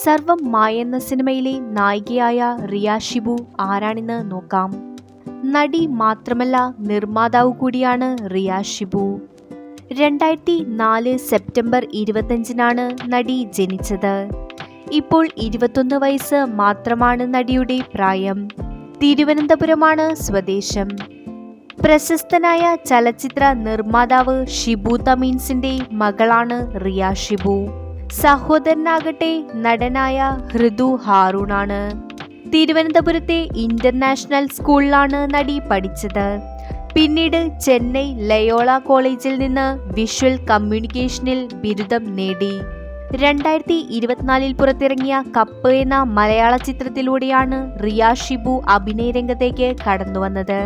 സർവം മായ എന്ന സിനിമയിലെ നായികയായ റിയ ഷിബു ആരാണെന്ന് നോക്കാം. നടി മാത്രമല്ല നിർമ്മാതാവ് കൂടിയാണ് റിയ ഷിബു. 2004 സെപ്റ്റംബർ 25-നാണ് നടി ജനിച്ചത്. ഇപ്പോൾ 21 വയസ്സ് മാത്രമാണ് നടിയുടെ പ്രായം. തിരുവനന്തപുരമാണ് സ്വദേശം. പ്രശസ്തനായ ചലച്ചിത്ര നിർമ്മാതാവ് ഷിബു തമീൻസിന്റെ മകളാണ് റിയ ഷിബു. സഹോദരനാകട്ടെ നടനായ ഹൃദു ഹാറൂണാണ്. തിരുവനന്തപുരത്തെ ഇന്റർനാഷണൽ സ്കൂളിലാണ് നടി പഠിച്ചത്. പിന്നീട് ചെന്നൈ ലയോള കോളേജിൽ നിന്ന് വിഷ്വൽ കമ്മ്യൂണിക്കേഷനിൽ ബിരുദം നേടി. 2024 പുറത്തിറങ്ങിയ കപ്പ് എന്ന മലയാള ചിത്രത്തിലൂടെയാണ് റിയ ഷിബു അഭിനയ രംഗത്തേക്ക് കടന്നുവന്നത്.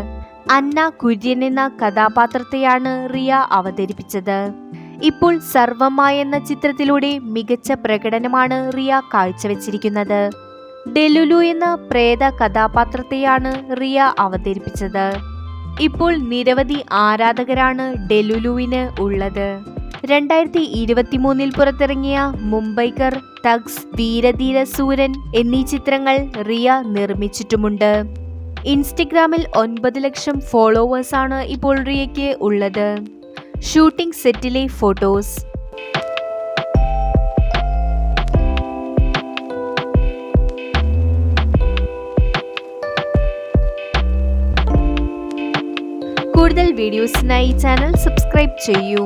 അന്ന കുര്യൻ എന്ന കഥാപാത്രത്തെയാണ് റിയ അവതരിപ്പിച്ചത്. ഇപ്പോൾ സർവമായ എന്ന ചിത്രത്തിലൂടെ മികച്ച പ്രകടനമാണ് റിയ കാഴ്ചവെച്ചിരിക്കുന്നത്. ഡെലുലു എന്ന പ്രേത കഥാപാത്രത്തെയാണ് റിയ അവതരിപ്പിച്ചത്. ഇപ്പോൾ നിരവധി ആരാധകരാണ് ഡെലുലുവിന് ഉള്ളത്. 2023 പുറത്തിറങ്ങിയ മുംബൈക്കർ, തഗ്സ്, വീരധീര സൂരൻ എന്നീ ചിത്രങ്ങൾ റിയ നിർമ്മിച്ചിട്ടുമുണ്ട്. ഇൻസ്റ്റഗ്രാമിൽ 9 ലക്ഷം ഫോളോവേഴ്സാണ് ഇപ്പോൾ റിയയ്ക്ക് ഉള്ളത്. ഷൂട്ടിംഗ് സെറ്റിലെ ഫോട്ടോസ്. കൂടുതൽ വീഡിയോസിനായി ചാനൽ സബ്സ്ക്രൈബ് ചെയ്യൂ.